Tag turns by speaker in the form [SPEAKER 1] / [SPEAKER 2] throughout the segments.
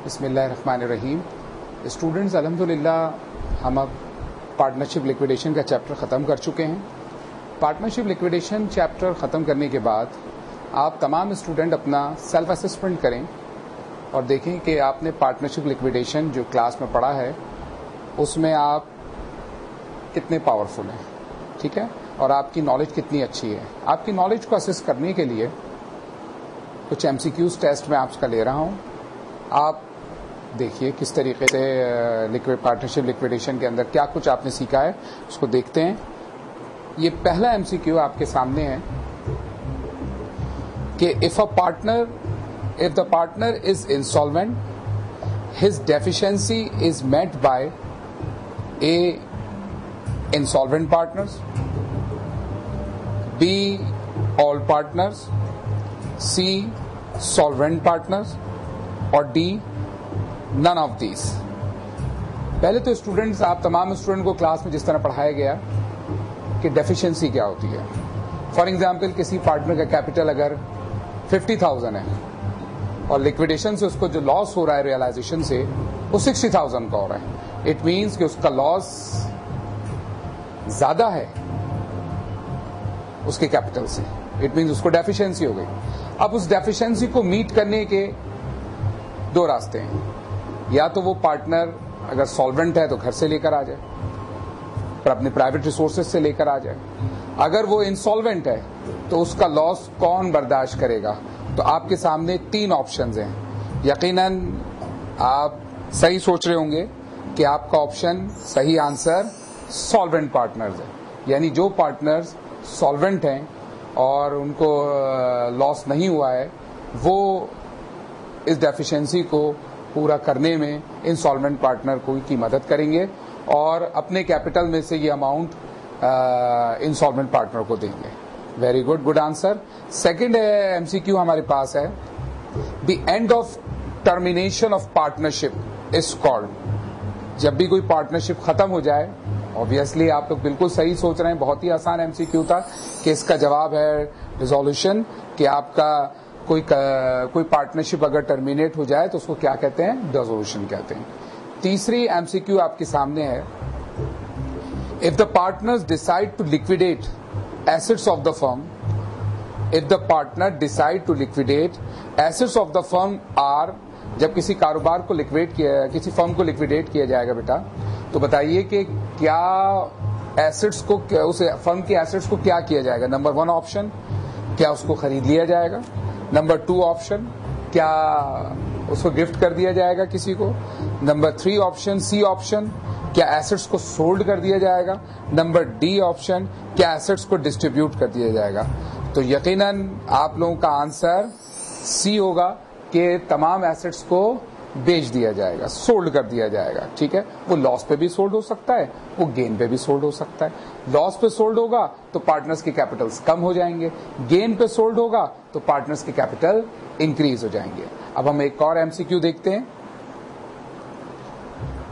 [SPEAKER 1] बिस्मिल्लाहिर्रहमानिर्रहीम। स्टूडेंट्स, अल्हम्दुलिल्लाह हम अब पार्टनरशिप लिक्विडेशन का चैप्टर ख़त्म कर चुके हैं। पार्टनरशिप लिक्विडेशन चैप्टर ख़त्म करने के बाद आप तमाम स्टूडेंट अपना सेल्फ असेसमेंट करें और देखें कि आपने पार्टनरशिप लिक्विडेशन जो क्लास में पढ़ा है उसमें आप कितने पावरफुल हैं, ठीक है, और आपकी नॉलेज कितनी अच्छी है। आपकी नॉलेज को असेस करने के लिए कुछ MCQs टेस्ट मैं आपका ले रहा हूँ। आप देखिए किस तरीके से पार्टनरशिप लिक्विडेशन के अंदर क्या कुछ आपने सीखा है, उसको देखते हैं। ये पहला MCQ आपके सामने है कि if the partner is insolvent, his deficiency is met by a insolvent partners, B all partners, C solvent partners और D नन ऑफ दीज। पहले तो स्टूडेंट्स, आप तमाम स्टूडेंट को क्लास में जिस तरह पढ़ाया गया कि डेफिशिएंसी क्या होती है। फॉर एग्जांपल, किसी पार्टनर का कैपिटल अगर 50,000 है और लिक्विडेशन से उसको जो लॉस हो रहा है रियलाइजेशन से वो 60,000 का हो रहा है, इट मीन्स कि उसका लॉस ज्यादा है उसके कैपिटल से, इट मीन्स उसको डेफिशिएंसी हो गई। अब उस डेफिशिएंसी को मीट करने के दो रास्ते हैं। या तो वो पार्टनर अगर सॉल्वेंट है तो घर से लेकर आ जाए, पर अपने प्राइवेट रिसोर्सेज से लेकर आ जाए। अगर वो इंसॉल्वेंट है तो उसका लॉस कौन बर्दाश्त करेगा? तो आपके सामने 3 ऑप्शंस हैं। यकीनन आप सही सोच रहे होंगे कि आपका ऑप्शन सही आंसर सॉल्वेंट पार्टनर्स है, यानी जो पार्टनर्स सॉल्वेंट हैं और उनको लॉस नहीं हुआ है वो इस डेफिशिएंसी को पूरा करने में इंसॉल्वेंट पार्टनर की मदद करेंगे और अपने कैपिटल में से ये अमाउंट इंसॉल्वेंट पार्टनर को देंगे। Very good, good answer. Second MCQ हमारे पास है, the end of termination of partnership is called. जब भी कोई पार्टनरशिप खत्म हो जाए, ऑब्वियसली आप लोग बिल्कुल सही सोच रहे हैं, बहुत ही आसान MCQ था कि इसका जवाब है रिजोल्यूशन, कि आपका कोई पार्टनरशिप अगर टर्मिनेट हो जाए तो उसको क्या कहते हैं? डिसोल्यूशन कहते हैं। तीसरी MCQ आपके सामने है, if the partners decide to liquidate assets of the firm, if the partner decide to liquidate assets of the firm are, जब किसी कारोबार को किसी फर्म को लिक्विडेट किया जाएगा बेटा, तो बताइए कि क्या एसेट्स को, उस फर्म की एसेट्स को क्या किया जाएगा? नंबर 1 ऑप्शन, क्या उसको खरीद लिया जाएगा? नंबर 2 ऑप्शन, क्या उसको गिफ्ट कर दिया जाएगा किसी को? नंबर 3 ऑप्शन, C ऑप्शन, क्या एसेट्स को सोल्ड कर दिया जाएगा? नंबर D ऑप्शन, क्या एसेट्स को डिस्ट्रीब्यूट कर दिया जाएगा? तो यकीनन आप लोगों का आंसर C होगा कि तमाम एसेट्स को बेच दिया जाएगा, सोल्ड कर दिया जाएगा। ठीक है, वो लॉस पे भी सोल्ड हो सकता है, वो गेन पे भी सोल्ड हो सकता है। लॉस पे सोल्ड होगा तो पार्टनर्स के कैपिटल्स कम हो जाएंगे, गेन पे सोल्ड होगा तो पार्टनर्स के कैपिटल इंक्रीज हो जाएंगे। अब हम एक और MCQ देखते हैं,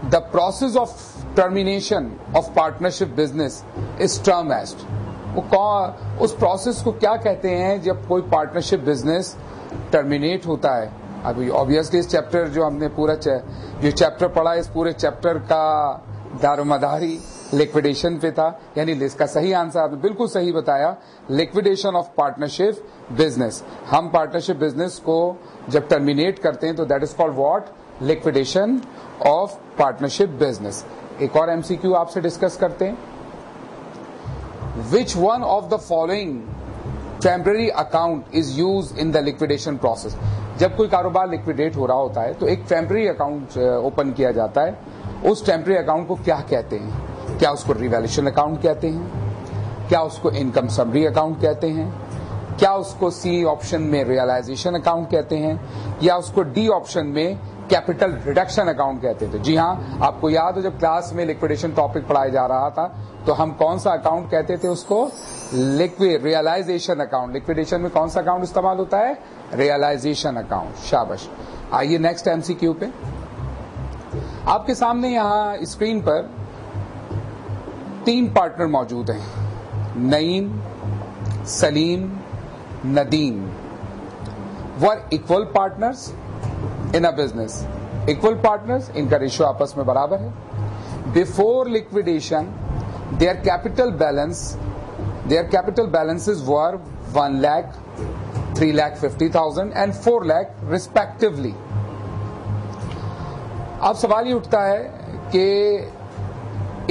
[SPEAKER 1] the process of termination of partnership business is term as. उस प्रोसेस को क्या कहते हैं जब कोई पार्टनरशिप बिजनेस टर्मिनेट होता है? अभी ऑब्वियसली इस चैप्टर जो हमने पूरा जो चैप्टर पढ़ा, इस पूरे चैप्टर का दारोमदारी लिक्विडेशन पे था, यानी इसका सही आंसर आपने बिल्कुल सही बताया, लिक्विडेशन ऑफ पार्टनरशिप बिजनेस। हम पार्टनरशिप बिजनेस को जब टर्मिनेट करते हैं तो that is called what? Liquidation of partnership business. एक और MCQ आपसे डिस्कस करते हैं, which one of the following temporary account is use in the liquidation process. जब कोई कारोबार लिक्विडेट हो रहा होता है तो एक टेम्पररी अकाउंट ओपन किया जाता है। उस टेम्पररी अकाउंट को क्या कहते हैं? क्या उसको रिवैल्यूएशन अकाउंट कहते हैं? क्या उसको इनकम समरी अकाउंट कहते हैं? क्या उसको C ऑप्शन में रियलाइजेशन अकाउंट कहते हैं? या उसको D ऑप्शन में कैपिटल रिडक्शन अकाउंट कहते थे? जी हाँ, आपको याद हो जब क्लास में लिक्विडेशन टॉपिक पढ़ाया जा रहा था तो हम कौन सा अकाउंट कहते थे उसको? Realisation account. लिक्विडेशन में कौन सा अकाउंट इस्तेमाल होता है? Realisation account. शाबाश। आइए नेक्स्ट MCQ पे। आपके सामने यहां स्क्रीन पर 3 पार्टनर मौजूद हैं, Naeem, Salim, Nadeem. Were equal partners in a business. Equal partners, इनका रेशियो आपस में बराबर है. Before liquidation their capital balances were 1 lakh, 3,50,000 and 4 lakh respectively. अब सवाल ये उठता है कि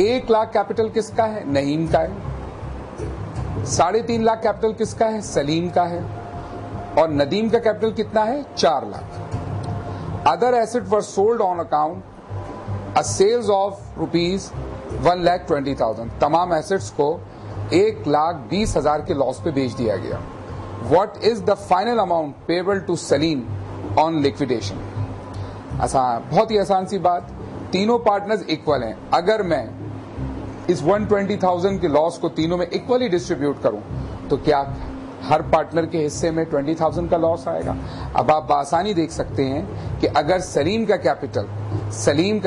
[SPEAKER 1] 1 लाख कैपिटल किसका है? नईम का है. 3.5 लाख कैपिटल किसका है? सलीम का है. और नदीम का कैपिटल कितना है? 4 lakh. Other asset were sold on account a sales of ₹1,20,000. तमाम एसेट्स को 1,20,000 के लॉस पे बेच दिया गया. What is the final amount payable to Salim on liquidation? बहुत ही आसान सी बात. तीनों पार्टनर्स इक्वल हैं. अगर मैं इस 120,000 के लॉस को तीनों में इक्वली डिस्ट्रीब्यूट करूं तो क्या हर पार्टनर के हिस्से में 20,000 का लॉस आएगा? अब आप आसानी देख सकते हैं कि अगर सलीम का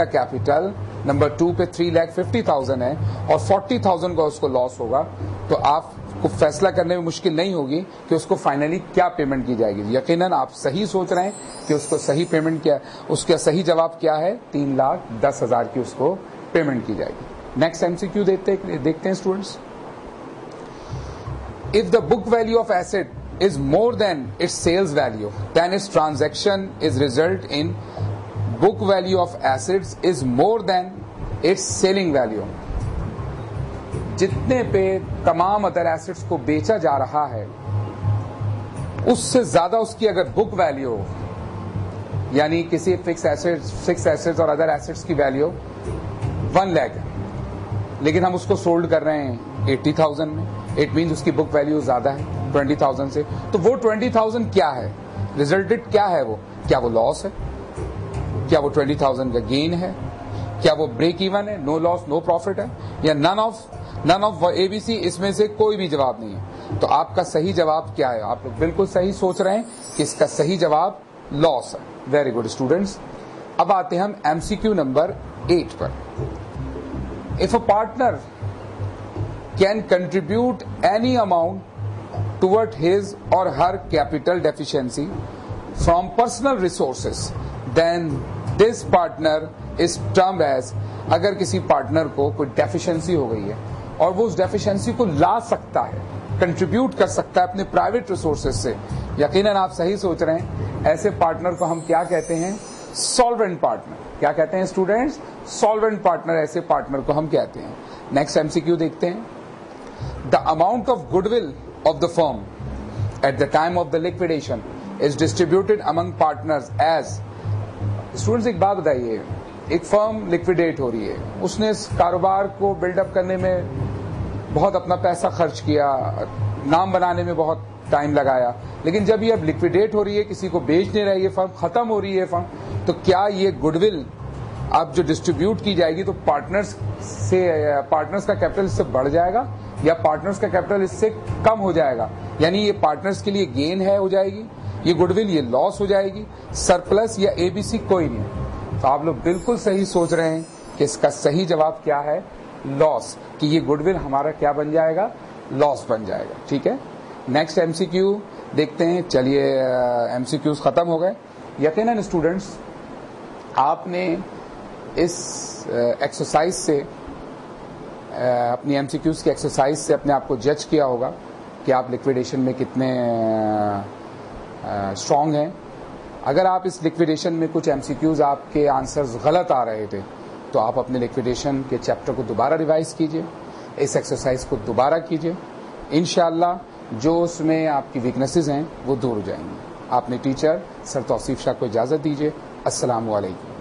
[SPEAKER 1] कैपिटल नंबर 2 पे 3,50,000 है और 40,000 का उसको लॉस होगा तो आपको फैसला करने में मुश्किल नहीं होगी कि उसको फाइनली क्या पेमेंट की जाएगी. यकीनन आप सही सोच रहे हैं कि उसको सही पेमेंट क्या, उसका सही जवाब क्या है? 3,10,000 की उसको पेमेंट की जाएगी. नेक्स्ट एमसीक्यू देखते हैं students. If the book value of asset is more than its sales value, then its transaction is result in book value of assets is more than its selling value. जितने पे तमाम other assets को बेचा जा रहा है उससे ज्यादा उसकी अगर बुक वैल्यू हो, यानी किसी फिक्स एसेट्स और अदर एसेट्स की वैल्यू 1 लाख है लेकिन हम उसको सोल्ड कर रहे हैं 80,000 में, इट मीन्स उसकी बुक वैल्यू ज्यादा है 20,000 से. तो वो 20,000 क्या है? रिजल्टेड क्या है? वो क्या वो लॉस है? क्या वो 20,000 का गेन है? क्या वो ब्रेक इवन है? नो लॉस नो प्रॉफिट है? या नन ऑफ एबीसी? इसमें से कोई भी जवाब नहीं है. तो आपका सही जवाब क्या है? आप लोग बिल्कुल सही सोच रहे हैं कि इसका सही जवाब लॉस है. Very good students. अब आते हैं हम एमसीक्यू नंबर 8 पर. If a partner can contribute any amount toward his or her capital deficiency from personal resources, then this partner is termed as. अगर किसी पार्टनर को कोई डेफिशिएंसी हो गई है और वो उस डेफिशिएंसी को ला सकता है, कंट्रीब्यूट कर सकता है अपने प्राइवेट रिसोर्सेज से, यकीनन आप सही सोच रहे हैं, ऐसे पार्टनर को हम क्या कहते हैं? Solvent partner. क्या कहते हैं स्टूडेंट्स? Solvent partner. ऐसे पार्टनर को हम कहते हैं. नेक्स्ट एमसीक्यू देखते हैं. The amount of goodwill of the firm at the time of the liquidation is distributed among partners as. Students एक बात बताइए, एक फर्म लिक्विडेट हो रही है, उसने इस कारोबार को बिल्डअप करने में बहुत अपना पैसा खर्च किया, नाम बनाने में बहुत टाइम लगाया, लेकिन जब ये अब लिक्विडेट हो रही है, किसी को बेच नहीं रही है फर्म, खत्म हो रही है फर्म, तो क्या ये गुडविल अब जो डिस्ट्रीब्यूट की जाएगी तो पार्टनर्स का कैपिटल इससे बढ़ जाएगा या पार्टनर्स का कैपिटल इससे कम हो जाएगा? यानी ये पार्टनर्स के लिए गेन है हो जाएगी, ये गुडविल ये लॉस हो जाएगी, सरप्लस या एबीसी कोई नहीं. तो आप लोग बिल्कुल सही सोच रहे हैं कि इसका सही जवाब क्या है? लॉस. कि ये गुडविल हमारा क्या बन जाएगा? लॉस बन जाएगा. ठीक है. नेक्स्ट एमसीक्यू देखते हैं. चलिए एमसीक्यूज खत्म हो गए. यकीनन स्टूडेंट्स आपने इस एक्सरसाइज से अपनी एमसीक्यूज की एक्सरसाइज से अपने आप को जज किया होगा कि आप लिक्विडेशन में कितने स्ट्रांग हैं. अगर आप इस लिक्विडेशन में कुछ एमसीक्यूज आपके आंसर्स गलत आ रहे थे तो आप अपने लिक्विडेशन के चैप्टर को दोबारा रिवाइज कीजिए, इस एक्सरसाइज को दोबारा कीजिए. इंशाअल्लाह जो उसमें आपकी वीकनेसेस हैं वो दूर हो जाएंगी. आपने टीचर सर तौसीफ शाह को इजाज़त दीजिए. अस्सलामु अलैकुम.